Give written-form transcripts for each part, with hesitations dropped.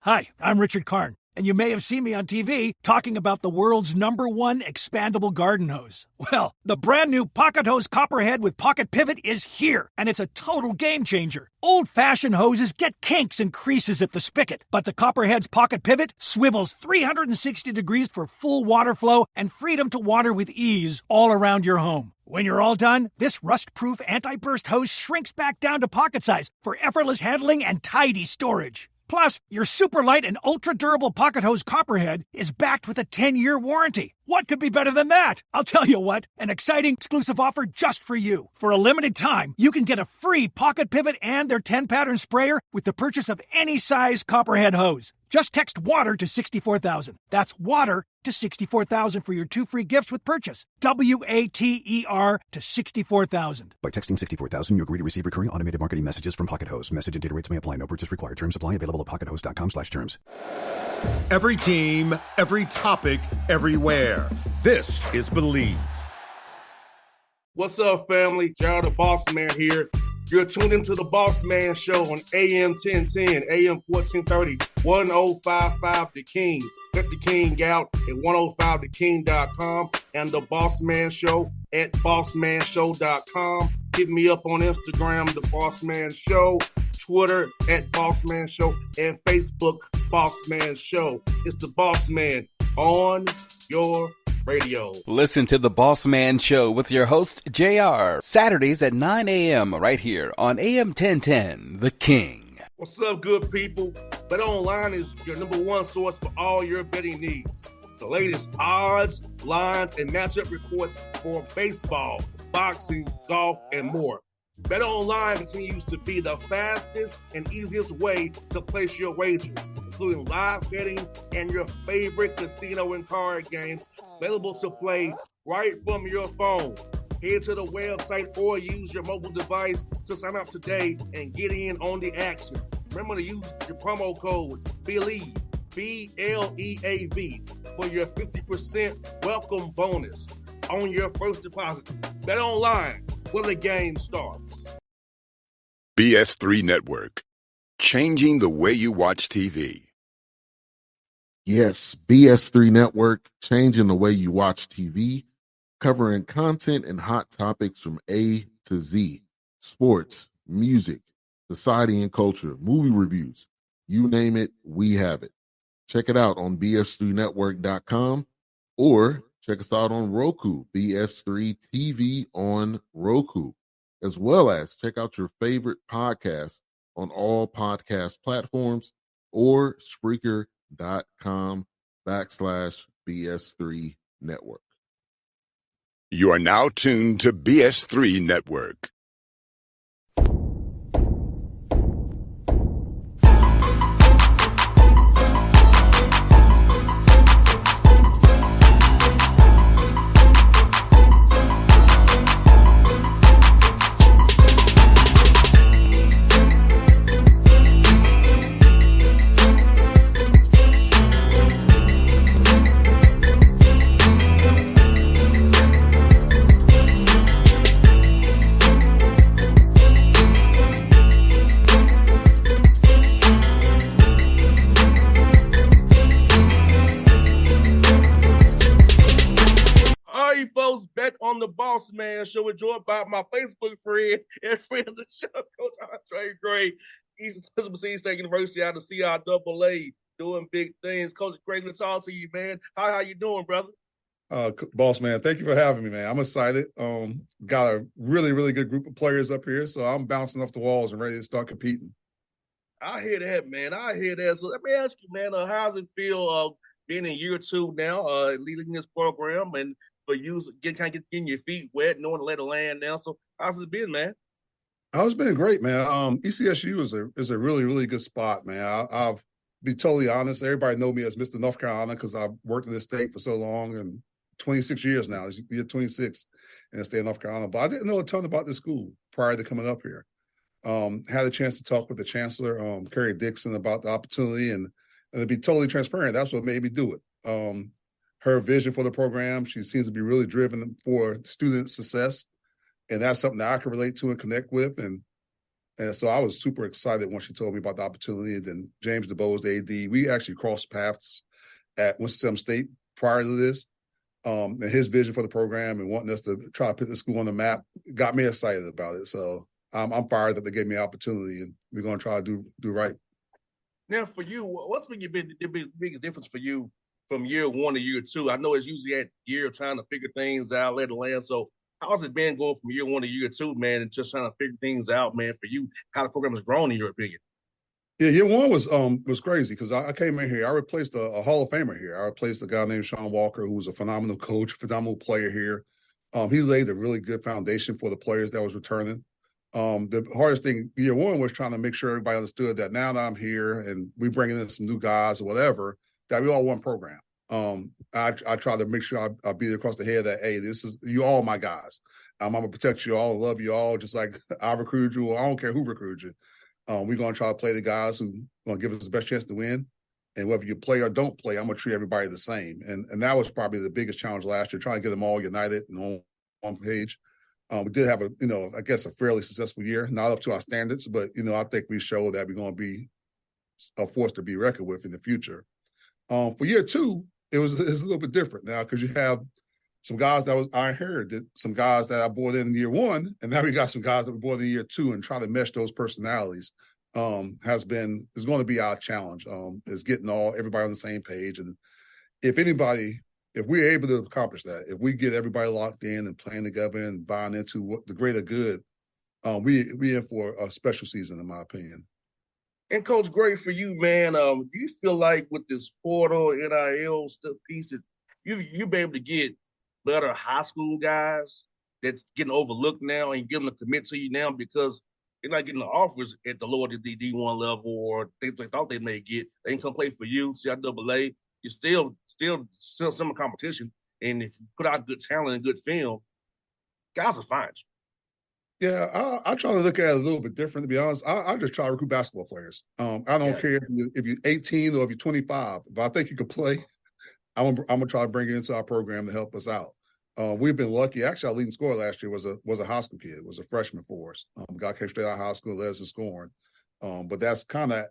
Hi, I'm Richard Karn, and you may have seen me on TV talking about the world's #1 expandable garden hose. Well, the brand new Pocket Hose Copperhead with Pocket Pivot is here, and it's a total game changer. Old-fashioned hoses get kinks and creases at the spigot, but the Copperhead's Pocket Pivot swivels 360 degrees for full water flow and freedom to water with ease all around your home. When you're all done, this rust-proof anti-burst hose shrinks back down to pocket size for effortless handling and tidy storage. Plus, your super light and ultra-durable Pocket Hose Copperhead is backed with a 10-year warranty. What could be better than that? I'll tell you what, an exciting exclusive offer just for you. For a limited time, you can get a free Pocket Pivot and their 10-pattern sprayer with the purchase of any size Copperhead hose. Just text WATER to 64,000. That's WATER to 64,000 for your 2 free gifts with purchase. WATER to 64,000. By texting 64,000, you agree to receive recurring automated marketing messages from Pocket Hose. Message and data rates may apply. No purchase required. Terms apply. Available at pockethose.com/terms. Every team, every topic, everywhere. This is Believe. What's up, family? Jared the Bossman here. You're tuned into the Bossman Show on AM 1010, AM 1430, 1055 The King. Check The King out at 105theking.com and the Bossman Show at bossmanshow.com. Hit me up on Instagram, The Bossman Show, Twitter at Bossman Show, and Facebook, Bossman Show. It's the Bossman on your radio. Listen to the Bossman Show with your host, JR, Saturdays at 9 a.m. right here on AM 1010, The King. What's up, good people? BetOnline is your #1 source for all your betting needs. The latest odds, lines, and matchup reports for baseball, boxing, golf, and more. BetOnline continues to be the fastest and easiest way to place your wagers, including live betting and your favorite casino and card games available to play right from your phone. Head to the website or use your mobile device to sign up today and get in on the action. Remember to use your promo code BELIEVE, BLEAV, for your 50% welcome bonus on your first deposit. BetOnline, where the game starts. BS3 Network, changing the way you watch TV. Yes, BS3 Network, changing the way you watch TV, covering content and hot topics from A to Z, sports, music, society and culture, movie reviews, you name it, we have it. Check it out on bs3network.com or check us out on Roku, BS3 TV on Roku, as well as check out your favorite podcast on all podcast platforms or Spreaker.com/BS3 Network. You are now tuned to BS3 Network. Back on the Bossman Show, enjoyed by my Facebook friend and friend of the show, Coach Andre Gray, Eastern Tennessee State University out of CIAA, doing big things. Coach, great to talk to you, man. How you doing, brother? Boss man, thank you for having me, man. I'm excited. Got a really, really good group of players up here, so I'm bouncing off the walls and ready to start competing. I hear that, man. I hear that. So let me ask you, man, how's it feel being in year 2 now, leading this program and for you getting your feet wet, knowing the lay of the land now? So how's it been, man? Oh, it's been great, man. ECSU is a really, really good spot, man. I'll be totally honest. Everybody know me as Mr. North Carolina because I've worked in this state for so long, and 26 years now. It's year 26 in the state of North Carolina. But I didn't know a ton about the school prior to coming up here. Had a chance to talk with the chancellor, Carrie Dixon, about the opportunity, and to be totally transparent, that's what made me do it. Her vision for the program, she seems to be really driven for student success, and that's something that I can relate to and connect with. And And so I was super excited when she told me about the opportunity. And then James DeBose, the AD, we actually crossed paths at Winston-Salem State prior to this. And his vision for the program and wanting us to try to put the school on the map got me excited about it. So I'm fired that they gave me an opportunity, and we're going to try to do right. Now, for you, what's been the biggest difference for you from year one to year two? I know it's usually at year trying to figure things out, let it land. So how's it been going from year one to year two, man, and just trying to figure things out, man, for you, how the program has grown in your opinion? Yeah, year one was crazy because I came in here. I replaced a Hall of Famer here. I replaced a guy named Sean Walker, who was a phenomenal coach, phenomenal player here. He laid a really good foundation for the players that was returning. The hardest thing year one was trying to make sure everybody understood that now that I'm here and we bringing in some new guys or whatever, that we all one program. I try to make sure I beat across the head that, hey, this is you all my guys. I'm gonna protect you all, love you all, just like I recruited you. Or I don't care who recruited you. We're going to try to play the guys who are going to give us the best chance to win. And whether you play or don't play, I'm going to treat everybody the same. And that was probably the biggest challenge last year, trying to get them all united and on one page. We did have a fairly successful year, not up to our standards, but, I think we showed that we're going to be a force to be reckoned with in the future. For year two, it's a little bit different now because you have some guys I inherited, some guys that I brought in year one, and now we got some guys that we brought in year two, and trying to mesh those personalities is going to be our challenge. Is getting everybody on the same page, and if we're able to accomplish that, if we get everybody locked in and playing together and buying into what the greater good, we in for a special season, in my opinion. And Coach, great for you, man. Do you feel like with this portal NIL stuff piece, that you be able to get better high school guys that's getting overlooked now and get them to commit to you now because they're not getting the offers at the lower D1 level or things they thought they may get. They can come play for you, CIAA. You're still some competition. And if you put out good talent and good film, guys will find you. Yeah, I try to look at it a little bit different, to be honest. I just try to recruit basketball players. I don't care if you're 18 or if you're 25. If I think you can play, I'm gonna try to bring you into our program to help us out. We've been lucky. Actually, our leading scorer last year was a high school kid. Was a freshman for us. Guy came straight out of high school, led us in scoring. But that's kind of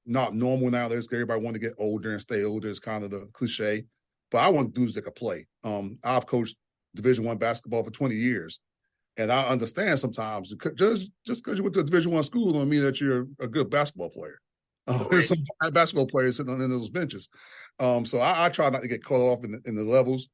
not normal nowadays. Everybody want to get older and stay older. It's kind of the cliche. But I want dudes that can play. I've coached Division I basketball for 20 years, and I understand sometimes just because you went to a Division I school don't mean that you're a good basketball player. There's some basketball players sitting on those benches. So I try not to get caught off in the levels.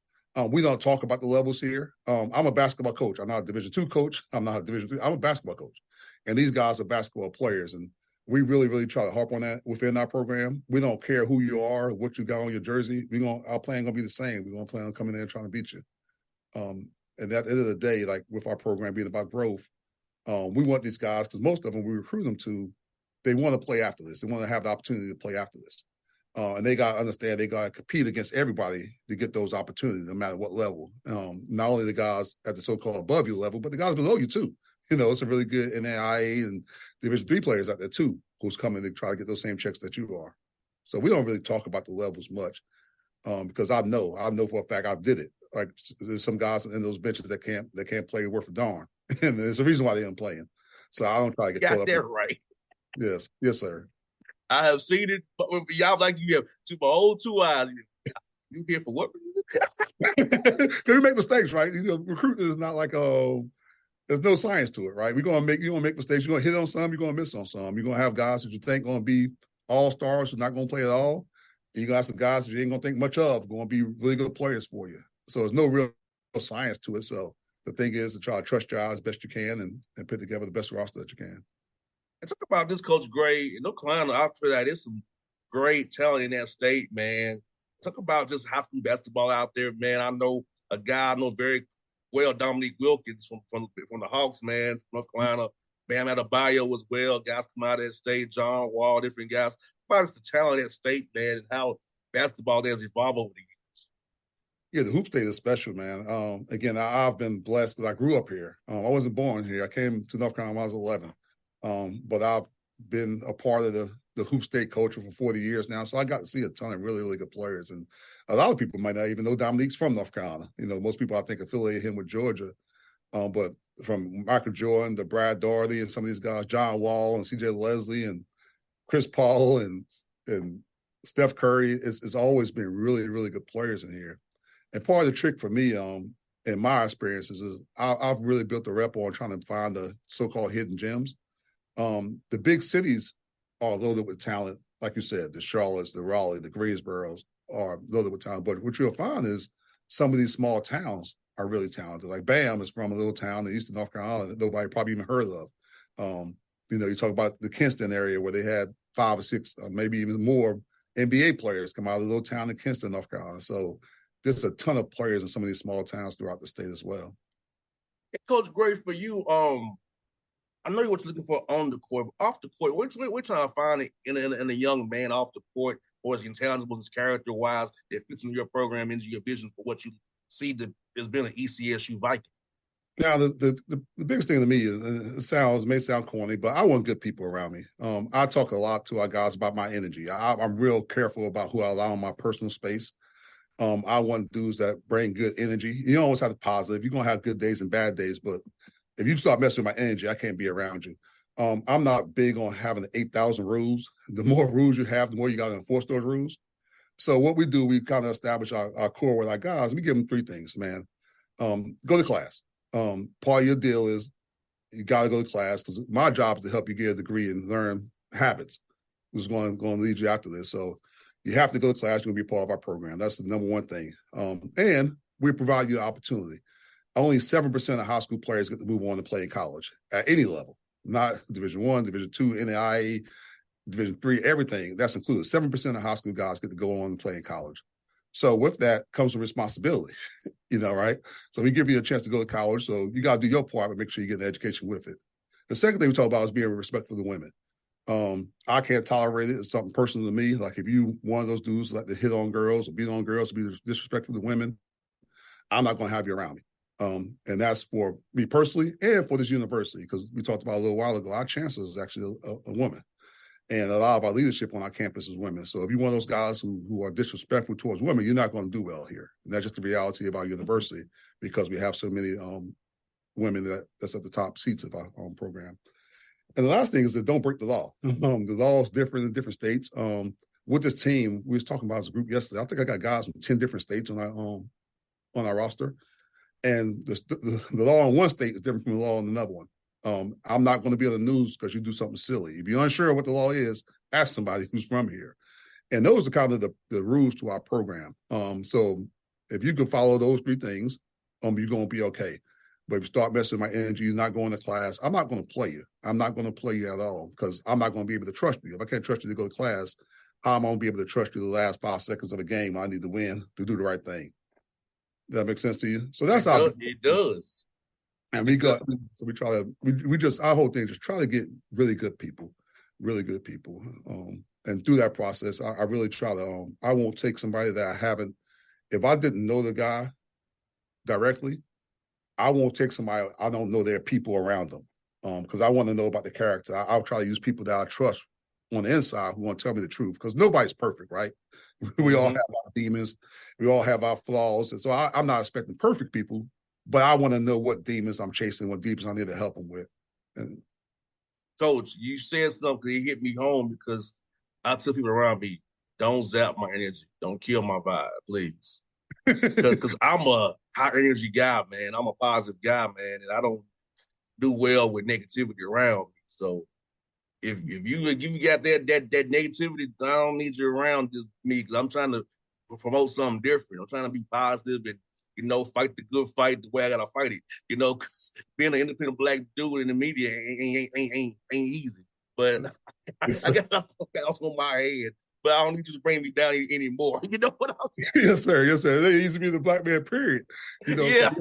We don't talk about the levels here. I'm a basketball coach. I'm not a Division II coach. I'm not a Division III. I'm a basketball coach. And these guys are basketball players. And we really, really try to harp on that within our program. We don't care who you are, what you got on your jersey. Our plan going to be the same. We're going to plan on coming in and trying to beat you. And at the end of the day, like with our program being about growth, we want these guys, because most of them we recruit them to, they want to play after this. They want to have the opportunity to play after this. And they got to understand they got to compete against everybody to get those opportunities, no matter what level. Not only the guys at the so-called above you level, but the guys below you too. It's a really good NAIA and Division III players out there too, who's coming to try to get those same checks that you are. So we don't really talk about the levels much because I know for a fact I did it. Like there's some guys in those benches that can't play worth a darn, and there's a reason why they aren't playing. So I don't try to get caught up. There right. Yes, sir. I have seen it, but y'all like you have my old two eyes. You here for what? Because we make mistakes, right? Recruiting is not like there's no science to it, right? You're gonna make mistakes. You're gonna hit on some, you're gonna miss on some. You're gonna have guys that you think gonna be all stars who's not gonna play at all. And you got some guys that you ain't gonna think much of going to be really good players for you. So there's no real science to it. So the thing is to try to trust your eyes as best you can and put together the best roster that you can. And talk about this Coach Gray and North Carolina. After that, there's some great talent in that state, man. Talk about just high school basketball out there, man. I know a guy I know very well, Dominique Wilkins from the Hawks, man, from North Carolina. Bam Adebayo as well. Guys come out of that state, John Wall, different guys. About the talent of that state, man, and how basketball has evolved over the years. Yeah, the hoop state is special, man. Again, I've been blessed because I grew up here. I wasn't born here. I came to North Carolina when I was 11. But I've been a part of the hoop state culture for 40 years now. So I got to see a ton of really, really good players. And a lot of people might not even know Dominique's from North Carolina. Most people, I think, affiliate him with Georgia. But from Michael Jordan to Brad Daugherty and some of these guys, John Wall and C.J. Leslie and Chris Paul and Steph Curry. It's always been really, really good players in here. And part of the trick for me, in my experiences, is I've really built a rep on trying to find the so-called hidden gems. The big cities are loaded with talent, like you said, the Charlottes, the Raleigh, the Greensboros are loaded with talent. But what you'll find is some of these small towns are really talented. Like Bam is from a little town in eastern North Carolina that nobody probably even heard of. You talk about the Kinston area where they had 5 or 6, maybe even more NBA players come out of the little town in Kinston, North Carolina. So there's a ton of players in some of these small towns throughout the state as well. Hey, Coach, great for you. I know what you're looking for on the court, but off the court, we're trying to find it in a young man off the court, or his intangibles, character-wise, that fits into your program, into your vision for what you see that has been an ECSU Viking. Now, the biggest thing to me is, it may sound corny, but I want good people around me. I talk a lot to our guys about my energy. I'm real careful about who I allow in my personal space. I want dudes that bring good energy. You always have the positive. You're going to have good days and bad days, but if you start messing with my energy, I can't be around you. I'm not big on having 8,000 rules. The more rules you have, the more you got to enforce those rules. So what we do, we kind of establish our core with our guys. We give them 3 things, man. Go to class. Part of your deal is you got to go to class, because my job is to help you get a degree and learn habits, who's going to lead you after this. So you have to go to class. You're going to be part of our program. That's the number one thing. And we provide you an opportunity. Only 7% of high school players get to move on to play in college at any level, not Division I, Division II, NAIA, Division III, everything. That's included. 7% of high school guys get to go on and play in college. So with that comes a responsibility, right? So we give you a chance to go to college. So you got to do your part, but make sure you get an education with it. The second thing we talk about is being respectful to women. I can't tolerate it. It's something personal to me. Like if you one of those dudes like to hit on girls or beat on girls, or be disrespectful to women, I'm not going to have you around me. And that's for me personally and for this university, because we talked about a little while ago, our chancellor is actually a woman. And a lot of our leadership on our campus is women. So if you're one of those guys who are disrespectful towards women, you're not going to do well here. And that's just the reality of our university, because we have so many women that's at the top seats of our program. And the last thing is that don't break the law. The law is different in different states. With this team, we was talking about as a group yesterday. I think I got guys from 10 different states on our roster. And the law in one state is different from the law in another one. I'm not going to be on the news because you do something silly. If you're unsure what the law is, ask somebody who's from here. And those are kind of the rules to our program. So if you can follow those 3 things, you're going to be okay. But if you start messing with my energy, you're not going to class, I'm not going to play you. I'm not going to play you at all, because I'm not going to be able to trust you. If I can't trust you to go to class, how am I going to be able to trust you the last 5 seconds of a game I need to win to do the right thing? Does that make sense to you? So that's how it does. And we try to, we just, our whole thing, just try to get really good people. And through that process, I really try to, I won't take somebody that I haven't, if I didn't know the guy directly, I won't take somebody, I don't know their people around them, because I want to know about the character. I'll try to use people that I trust on the inside who want to tell me the truth, because nobody's perfect, right? We all have our demons. We all have our flaws. And so I'm not expecting perfect people, but I want to know what demons I'm chasing, what demons I need to help them with. And Coach, you said something that hit me home, because I tell people around me, don't zap my energy. Don't kill my vibe, please. Because I'm a high energy guy, man. I'm a positive guy, man, and I don't do well with negativity around me. So if you got that negativity, I don't need you around me, because I'm trying to promote something different. I'm trying to be positive and fight the good fight the way I gotta fight it. Because being an independent Black dude in the media ain't easy. But I got off on my head. But I don't need you to bring me down anymore. You know what I'm saying? Yes, sir. Yes, sir. They used to be the Black man, period. Yeah.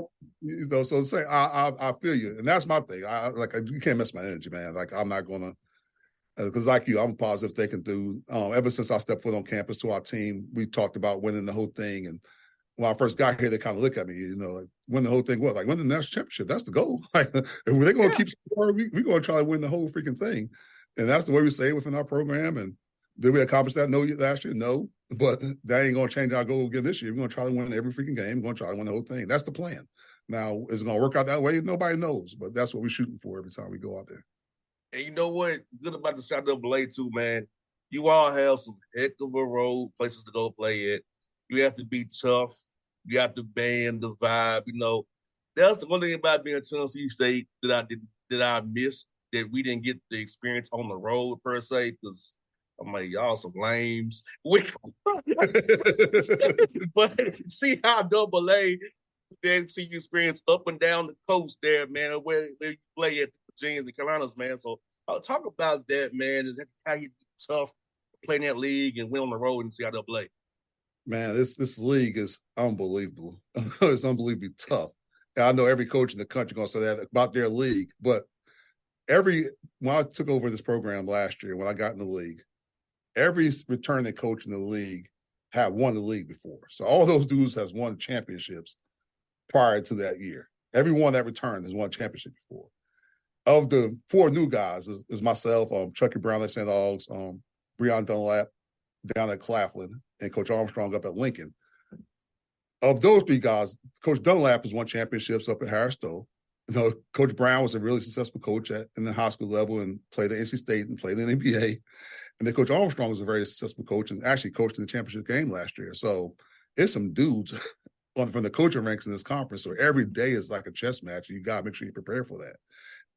So say I feel you, and that's my thing. You can't mess my energy, man. Like I'm not gonna, because like you, I'm a positive thinking dude. Ever since I stepped foot on campus to our team, we talked about winning the whole thing. And when I first got here, they kind of look at me, like win the whole thing. What? Like win the national championship? That's the goal. Like if they're gonna keep scoring, we're gonna try to win the whole freaking thing. And that's the way we say it within our program. And did we accomplish that? No, last year, no. But that ain't gonna change our goal again this year. We're gonna try to win every freaking game. We're gonna try to win the whole thing. That's the plan. Now, is it going to work out that way? Nobody knows, but that's what we're shooting for every time we go out there. And you know what? Good about the South Double too, man. You all have some heck of a road places to go play at. You have to be tough. You have to band the vibe. That's the one thing about being Tennessee State that I missed, that we didn't get the experience on the road per se, because I'm like, y'all some lames. But see how Double A then see you experience up and down the coast there, man, where you play at the Virginia and the Carolinas, man. So I'll talk about that, man, and how you tough playing that league and win on the road and see how they'll play. Man, this league is unbelievable. It's unbelievably tough. And I know every coach in the country going to say that about their league, but when I took over this program last year, when I got in the league, every returning coach in the league had won the league before. So all those dudes has won championships prior to that year. Everyone that returned has won a championship before. Of the 4 new guys, is myself, Chucky Brown at St. Augs, Breon Dunlap down at Claflin, and Coach Armstrong up at Lincoln. Of those 3 guys, Coach Dunlap has won championships up at Harris Stowe. Coach Brown was a really successful coach in the high school level and played at NC State and played in the NBA. And then Coach Armstrong was a very successful coach and actually coached in the championship game last year. So it's some dudes from the coaching ranks in this conference. So every day is like a chess match. And you got to make sure you prepare for that.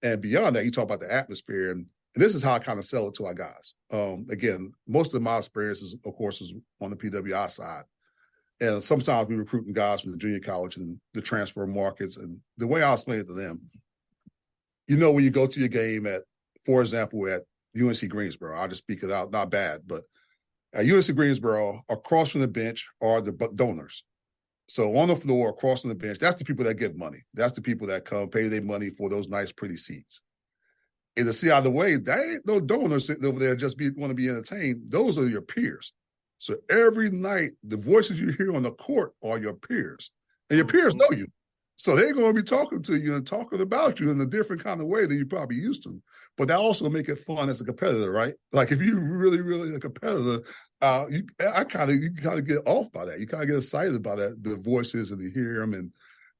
And beyond that, you talk about the atmosphere. And this is how I kind of sell it to our guys. Again, most of my experiences, of course, is on the PWI side. And sometimes we recruiting guys from the junior college and the transfer markets. And the way I explain it to them, when you go to your game for example, at UNC Greensboro, I'll just speak it out, not bad, but at UNC Greensboro, across from the bench are the donors. So on the floor, across from the bench, that's the people that give money. That's the people that come pay their money for those nice, pretty seats. And to see out of the way, that ain't no donors sitting over there just want to be entertained. Those are your peers. So every night, the voices you hear on the court are your peers. And your peers know you. So they're going to be talking to you and talking about you in a different kind of way than you probably used to. But that also make it fun as a competitor, right? Like if you're really, really a competitor, you kind of get off by that. You kind of get excited by that, the voices, and you hear them. And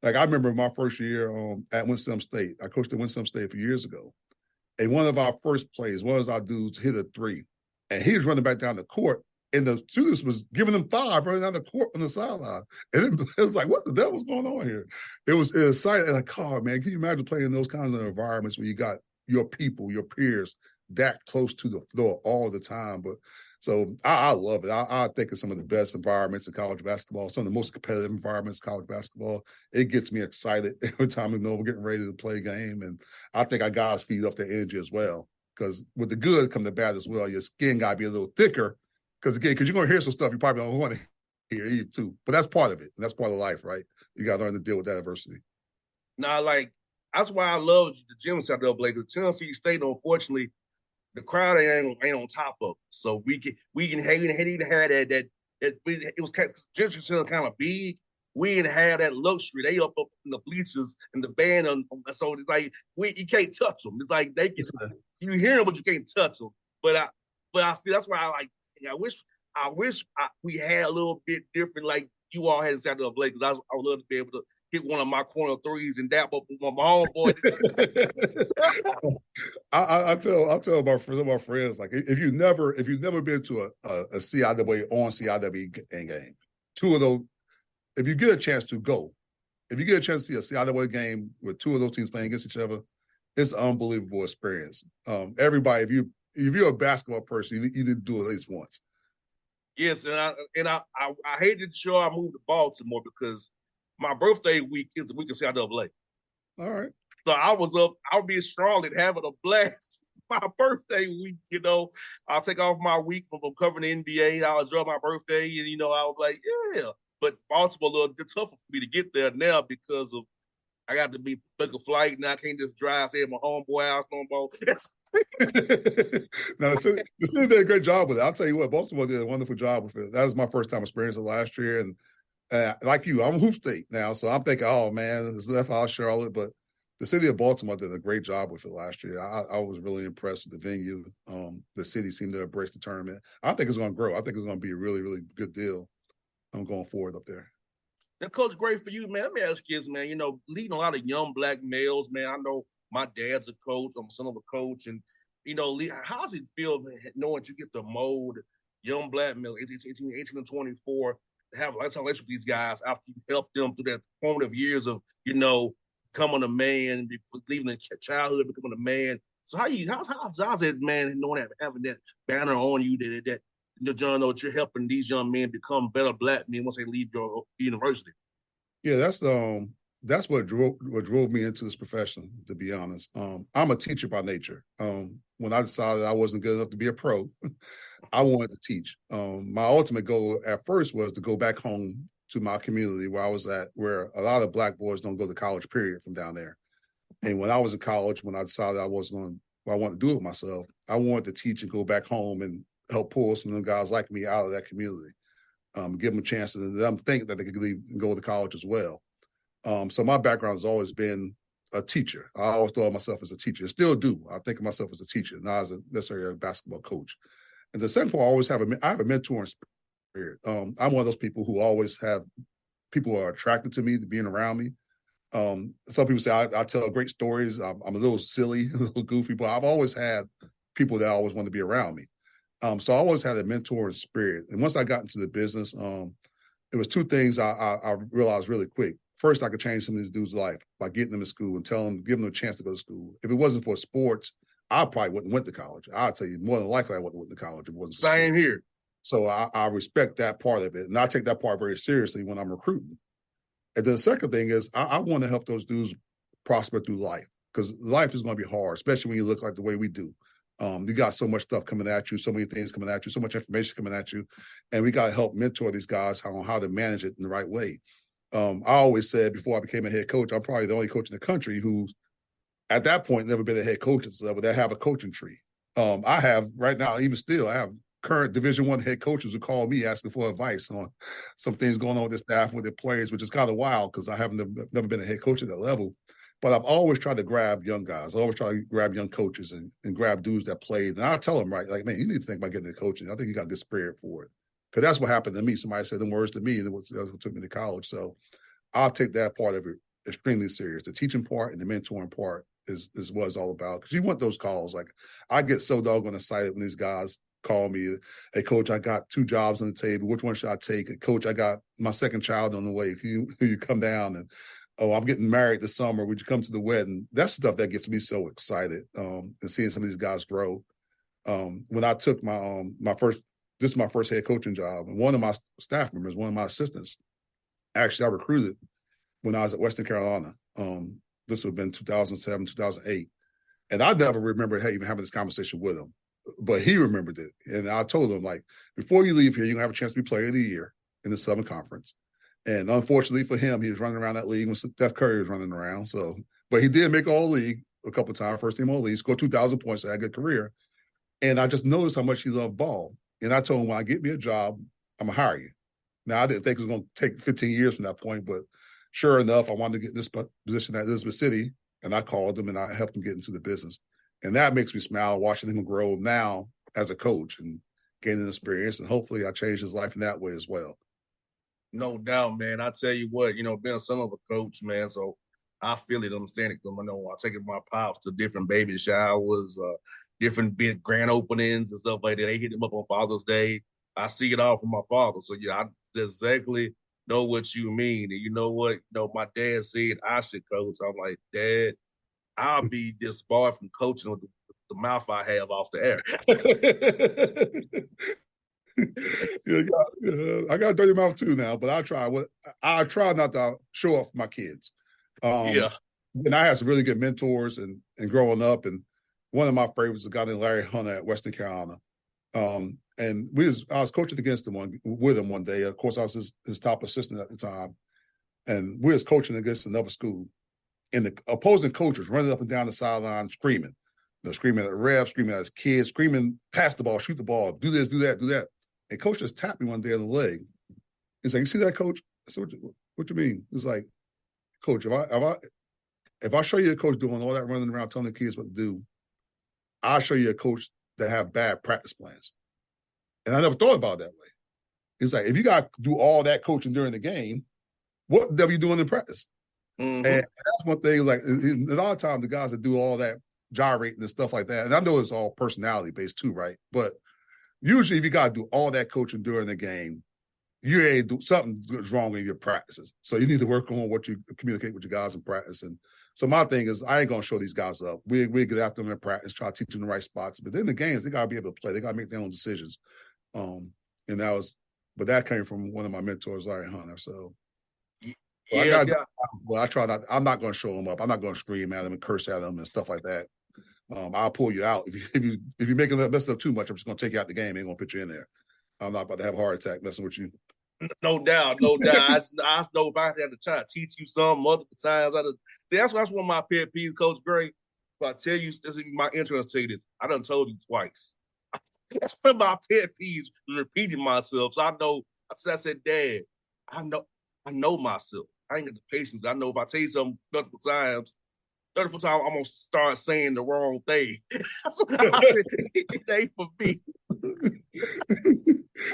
like I remember my first year at Winston State. I coached at Winston State a few years ago. And one of our first plays, one of our dudes hit a 3. And he was running back down the court. And the students was giving them 5 running down the court on the sideline. And it was like, what the devil's going on here? It was exciting. Like, oh, man, can you imagine playing in those kinds of environments where you got your people, your peers that close to the floor all the time? But so I love it. I think it's some of the best environments in college basketball, some of the most competitive environments in college basketball. It gets me excited every time we're getting ready to play a game. And I think our guys feed off the energy as well. Because with the good come the bad as well. Your skin got to be a little thicker. Because you're going to hear some stuff you probably don't want to hear either, too. But that's part of it. And that's part of life, right? You got to learn to deal with that adversity. Now, that's why I love the gym South Double because Tennessee State, unfortunately, the crowd ain't on top of it. So we can have that it was kind of big. We didn't have that luxury. They up in the bleachers and the band, so it's like you can't touch them. It's like they can you hear them, but you can't touch them. But I feel that's why I wish we had a little bit different, like you all had in South Double because I would love to be able to hit one of my corner threes and dap up my homeboy. I'll tell my friends, like if you've never been to a CIAA on CIAA game, 2 of those, if you get a chance to go, if you get a chance to see a CIAA game with 2 of those teams playing against each other, it's an unbelievable experience. Everybody, if you're a basketball person, you need to do it at least once. Yes, and I hated the show I moved to Baltimore because my birthday week is the week of CIAA. All right. So I was being strong and having a blast. My birthday week, I'll take off my week from covering the NBA. I'll enjoy my birthday, and I was like, yeah. But Baltimore a little bit tougher for me to get there now because of I got to book a flight and I can't just drive stay at my homeboy house no more. Now, the city did a great job with it. I'll tell you what, Baltimore did a wonderful job with it. That was my first time experiencing it last year. And like you, I'm a hoop state now, so I'm thinking, oh, man, it's left out Charlotte. But the city of Baltimore did a great job with it last year. I was really impressed with the venue. The city seemed to embrace the tournament. I think it's going to grow. I think it's going to be a really, really good deal. I'm going forward up there. That coach great for you, man. Let me ask you this, man. Leading a lot of young black males, man. I know my dad's a coach. I'm a son of a coach. And, how does it feel, man, knowing you get to mold young black males, 18 and 24, to have a lifetime relationship with these guys after you help them through that formative years of, becoming a man, leaving the childhood, becoming a man. So how's that, man, knowing that, having that banner on you that John, that you're helping these young men become better black men once they leave your university? Yeah, that's what drove me into this profession, to be honest. I'm a teacher by nature. When I decided I wasn't good enough to be a pro, I wanted to teach. My ultimate goal at first was to go back home to my community where I was at, where a lot of black boys don't go to college, period, from down there. And when I was in college, when I decided I wanted to do it myself, I wanted to teach and go back home and help pull some of them guys like me out of that community, give them a chance to let them think that they could leave and go to college as well. So my background has always been a teacher. I always thought of myself as a teacher. I still do. I think of myself as a teacher, not as necessarily a basketball coach. And the second part, I have a mentoring spirit. I'm one of those people who always have people who are attracted to me, to being around me. Some people say I tell great stories. I'm a little silly, a little goofy, but I've always had people that always want to be around me. So I always had a mentoring spirit. And once I got into the business, it was two things I realized really quick. First, I could change some of these dudes' life by getting them to school and giving them a chance to go to school. If it wasn't for sports, I probably wouldn't have went to college. I'll tell you, more than likely, I wouldn't have went to college if it wasn't for Same sports. here. So I respect that part of it. And I take that part very seriously when I'm recruiting. And then the second thing is I want to help those dudes prosper through life, because life is going to be hard, especially when you look like the way we do. You got so much stuff coming at you, so many things coming at you, so much information coming at you. And we got to help mentor these guys on how to manage it in the right way. I always said before I became a head coach, I'm probably the only coach in the country who, at that point, never been a head coach at this level that have a coaching tree. I have right now, even still, I have current Division I head coaches who call me asking for advice on some things going on with the staff, with their players, which is kind of wild because I never been a head coach at that level. But I've always tried to grab young guys. I always try to grab young coaches and grab dudes that played. And I'll tell them, right, like, man, you need to think about getting into coaching. I think you got a good spirit for it. Because that's what happened to me. Somebody said them words to me, and that's what took me to college. So I'll take that part of it extremely serious. The teaching part and the mentoring part is what it's all about. Because you want those calls. Like, I get so doggone excited when these guys call me, hey, coach, I got 2 jobs on the table. Which one should I take? Hey, coach, I got my second child on the way. If you come down, and I'm getting married this summer, would you come to the wedding? That's stuff that gets me so excited, and seeing some of these guys grow. When I took this is my first head coaching job, and one of my staff members, one of my assistants, actually I recruited when I was at Western Carolina. This would have been 2007, 2008. And I never remember even having this conversation with him, but he remembered it. And I told him, like, before you leave here, you're going to have a chance to be player of the year in the Southern Conference. And unfortunately for him, he was running around that league when Steph Curry was running around. So, but he did make all league a couple of times, first team all league, scored 2,000 points, had a good career. And I just noticed how much he loved ball. And I told him, when I get me a job, I'm going to hire you. Now, I didn't think it was going to take 15 years from that point, but sure enough, I wanted to get in this position at Elizabeth City, and I called him and I helped him get into the business. And that makes me smile, watching him grow now as a coach and gaining experience. And hopefully I changed his life in that way as well. No doubt, man. I tell you what, being a son of a coach, man, so I feel it, understand it. I know I take my pops to different baby showers, different big grand openings and stuff like that. They hit him up on Father's Day. I see it all from my father. So, yeah, I exactly know what you mean. And you know what? My dad said I should coach. I'm like, Dad, I'll be disbarred from coaching with the mouth I have off the air. Yeah, I got a dirty mouth too now, but I try not to show off my kids. Yeah. And I had some really good mentors and growing up, and one of my favorites was a guy named Larry Hunter at Western Carolina. And I was coaching against him with him one day. Of course, I was his top assistant at the time, and we was coaching against another school, and the opposing coach was running up and down the sideline screaming, screaming at the ref, screaming at his kids, screaming, pass the ball, shoot the ball, do this, do that, do that. And coach just tapped me one day on the leg. He's like, "You see that, coach?" I said, "What you mean?" He's like, "Coach, if I show you a coach doing all that running around telling the kids what to do, I'll show you a coach that have bad practice plans." And I never thought about it that way. He's like, if you got to do all that coaching during the game, what W you doing in practice? Mm-hmm. And that's one thing, like a lot of times the guys that do all that gyrating and stuff like that, and I know it's all personality based too, right? But usually if you got to do all that coaching during the game, you ain't do something's wrong in your practices. So you need to work on what you communicate with your guys in practice. And so my thing is, I ain't gonna show these guys up. We get after them in practice, try to teach them the right spots. But then the games, they gotta be able to play. They gotta make their own decisions. And that came from one of my mentors, Larry Hunter. So I try not. I'm not gonna show them up. I'm not gonna scream at them and curse at them and stuff like that. I'll pull you out if you're making that mess up too much. I'm just gonna take you out the game. I ain't gonna put you in there. I'm not about to have a heart attack messing with you. No doubt. I just know if I had to try to teach you some multiple times, that's one of my pet peeves, Coach Gray. If I tell you, this is my interest to tell you this. I done told you twice. That's one of my pet peeves, repeating myself. So I said, Dad, I know myself. I ain't got the patience. I know if I tell you something multiple times, I'm going to start saying the wrong thing. So I said, it ain't for me.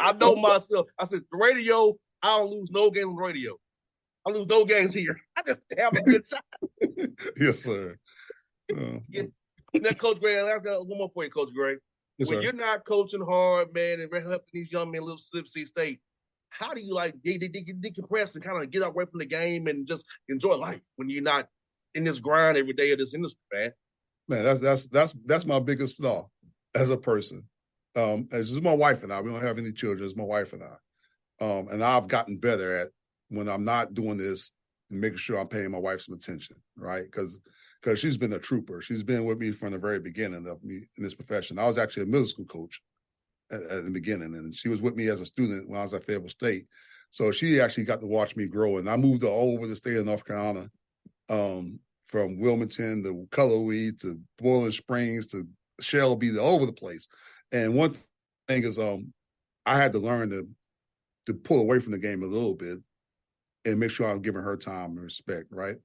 I know myself. I said, the radio, I don't lose no games on the radio. I lose no games here. I just have a good time. Yes, sir. Then Coach Gray, I got one more for you, Coach Gray. Yes, when sir. you're not coaching hard, man, and helping these young men live Slippery State, how do you decompress and kind of get away from the game and just enjoy life when you're not in this grind every day of this industry, man? Man, that's my biggest flaw as a person. It's just my wife and I. We don't have any children. It's my wife and I. And I've gotten better at when I'm not doing this and making sure I'm paying my wife some attention, right? Because she's been a trooper. She's been with me from the very beginning of me in this profession. I was actually a middle school coach at the beginning, and she was with me as a student when I was at Fayetteville State. So she actually got to watch me grow, and I moved her all over the state of North Carolina, from Wilmington to Cullowhee to Boiling Springs to Shelby, all over the place. And one thing is, I had to learn to pull away from the game a little bit and make sure I'm giving her time and respect, right?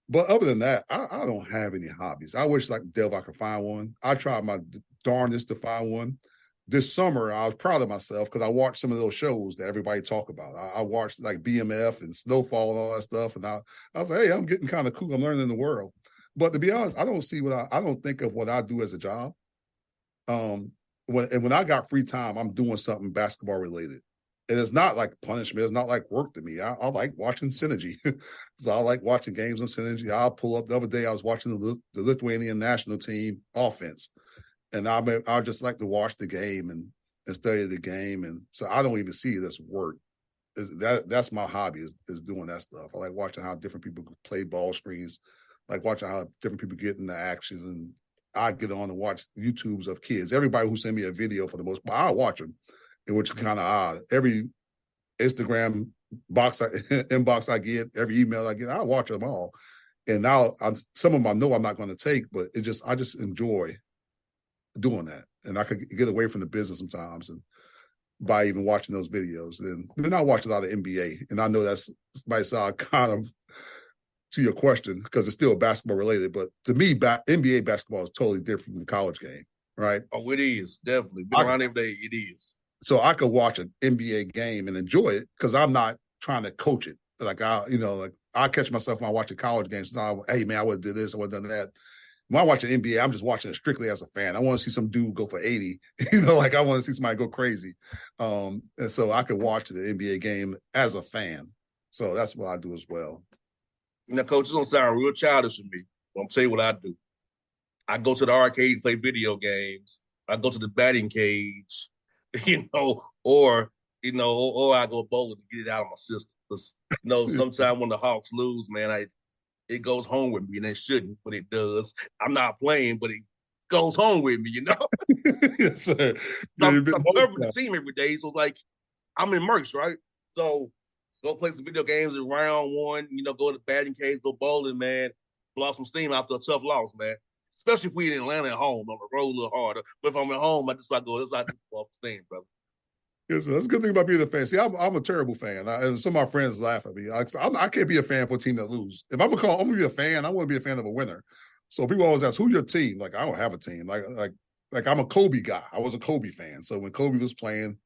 But other than that, I don't have any hobbies. I wish, like Dev, I could find one. I tried my darndest to find one. This summer, I was proud of myself because I watched some of those shows that everybody talk about. I watched like BMF and Snowfall and all that stuff, and I was like, hey, I'm getting kind of cool. I'm learning the world. But to be honest, I don't see I don't think of what I do as a job. When I got free time, I'm doing something basketball related. And it's not like punishment. It's not like work to me. I like watching Synergy. So I like watching games on Synergy. I'll pull up. The other day, I was watching the Lithuanian national team offense. And I just like to watch the game and study the game. And so I don't even see it as work. That's my hobby is doing that stuff. I like watching how different people play ball screens, like watching how different people get into actions. And I get on and watch YouTubes of kids. Everybody who send me a video, for the most part, I'll watch them, which is kind of odd. Every Instagram inbox I get, every email I get, I watch them all. And now some of them I know I'm not going to take, but I just enjoy doing that. And I could get away from the business sometimes and by even watching those videos. And then I watch a lot of NBA. And I know that's might sound kind of to your question because it's still basketball related. But to me, NBA basketball is totally different from the college game, right? Oh, it is. Definitely. Been around every day. It is. So I could watch an NBA game and enjoy it because I'm not trying to coach it. Like I catch myself when I watch a college game. So hey man, I would have did this, I would have done that. When I watch an NBA, I'm just watching it strictly as a fan. I want to see some dude go for 80. Like I want to see somebody go crazy. And so I could watch the NBA game as a fan. So that's what I do as well. Now, Coach, it's going to sound real childish to me. But I'm tell you what I do. I go to the arcade and play video games. I go to the batting cage, or I go bowling to get it out of my system. Because, sometimes when the Hawks lose, man, it goes home with me, and it shouldn't, but it does. I'm not playing, but it goes home with me, Yes, sir. I'm covering the team every day, so it's like I'm immersed, right? So go play some video games in round one, go to the batting cage, go bowling, man, blow some steam after a tough loss, man. Especially if we're in Atlanta at home, on the road a little harder. But if I'm at home, I just like go, that's like blow steam, brother. Yes, that's a good thing about being a fan. See, I'm a terrible fan. And some of my friends laugh at me. I can't be a fan for a team that loses. If I'm gonna be a fan, I want to be a fan of a winner. So people always ask, "Who's your team?" Like I don't have a team. Like I'm a Kobe guy. I was a Kobe fan. So when Kobe was playing,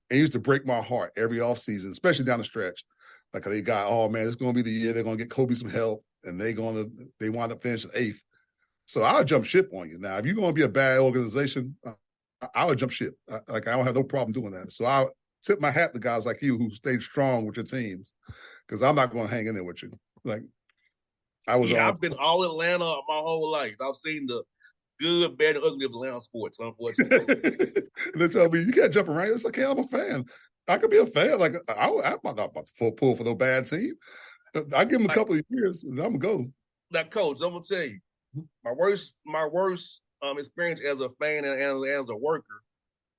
it used to break my heart every offseason, especially down the stretch. Like they got, oh man, it's going to be the year they're going to get Kobe some help, and they wind up finishing 8th. So I'll jump ship on you. Now, if you're going to be a bad organization, I'll jump ship. I don't have no problem doing that. So I'll tip my hat to guys like you who stayed strong with your teams, because I'm not going to hang in there with you. Like I've been all Atlanta my whole life. I've seen the good, bad, and ugly of Atlanta sports, unfortunately. And they tell me, you can't jump around. It's okay, I'm a fan. I could be a fan. Like, I'm not about to pull for no bad team. I give them a couple of years, and I'm going to go. Now, Coach, I'm going to tell you, my worst experience as a fan and as a worker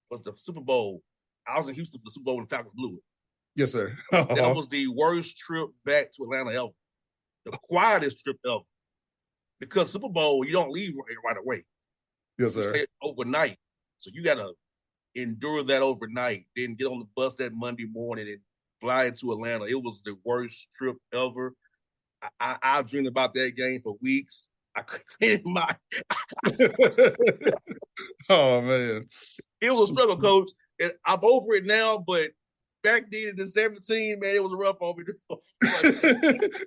was the Super Bowl. I was in Houston for the Super Bowl when the Falcons blew it. Yes, sir. That was the worst trip back to Atlanta ever. The quietest trip ever. Because Super Bowl, you don't leave right away. Yes, sir. You stay overnight. So you got to endure that overnight, then get on the bus that Monday morning and fly into Atlanta. It was the worst trip ever. I dreamed about that game for weeks. I couldn't my. Oh man, it was a struggle, Coach. And I'm over it now, but back then in the 17, man, it was rough on me.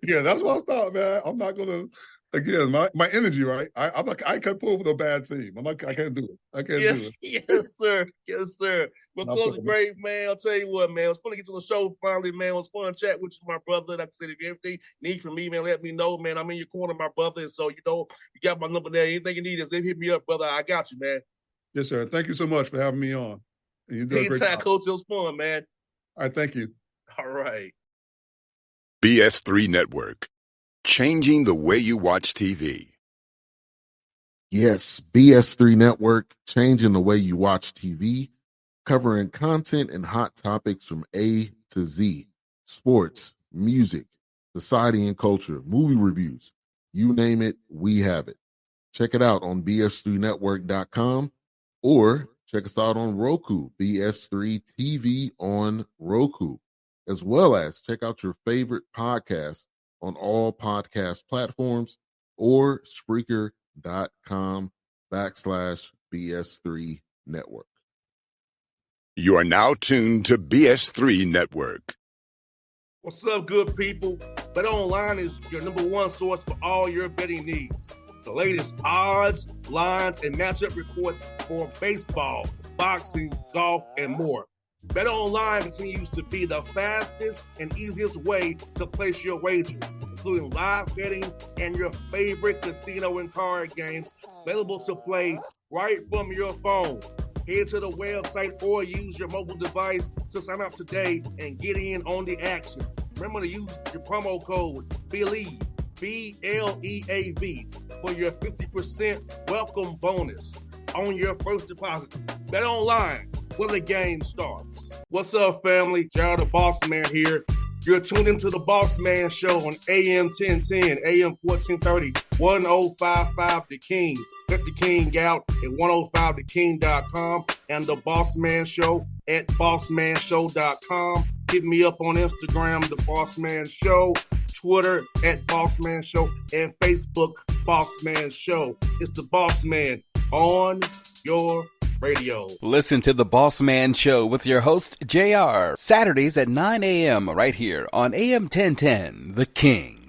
Yeah, that's what I thought, man. I'm not gonna. Again, my energy, right? I can't pull for a bad team. I can't do it. I can't do it. Yes, sir. Yes, sir. Well, Coach, great, man. I'll tell you what, man. It was fun to get to the show finally, man. It was fun to chat with you, my brother. Like I said, if you have anything you need from me, man, let me know, man. I'm in your corner, my brother. And so, you got my number there. Anything you need is hit me up, brother. I got you, man. Yes, sir. Thank you so much for having me on. You did a great job. Coach. It was fun, man. All right, thank you. All right. BS3 Network. Changing the way you watch TV. Yes, BS3 Network, changing the way you watch TV, covering content and hot topics from A to Z, sports, music, society and culture, movie reviews, you name it, we have it. Check it out on bs3network.com or check us out on Roku, BS3 TV on Roku, as well as check out your favorite podcast on all podcast platforms or Spreaker.com/BS3 Network. You are now tuned to BS3 Network. What's up, good people? Bet Online is your number one source for all your betting needs. The latest odds, lines, and matchup reports for baseball, boxing, golf, and more. Bet Online continues to be the fastest and easiest way to place your wagers, including live betting and your favorite casino and card games available to play right from your phone. Head to the website or use your mobile device to sign up today and get in on the action. Remember to use your promo code BELIEVE, BLEAV, for your 50% welcome bonus on your first deposit. Bet Online, where the game starts. What's up, family? Jared the Bossman here. You're tuned into the Bossman Show on AM 1010, AM 1430, 1055 The King. Let the King out at 105theking.com and the Bossman Show at bossmanshow.com. Hit me up on Instagram, The Bossman Show, Twitter at Bossman Show, and Facebook, Bossman Show. It's the Bossman on your radio. Listen to The Bossman Show with your host, JR, Saturdays at 9 a.m. right here on AM 1010, The King.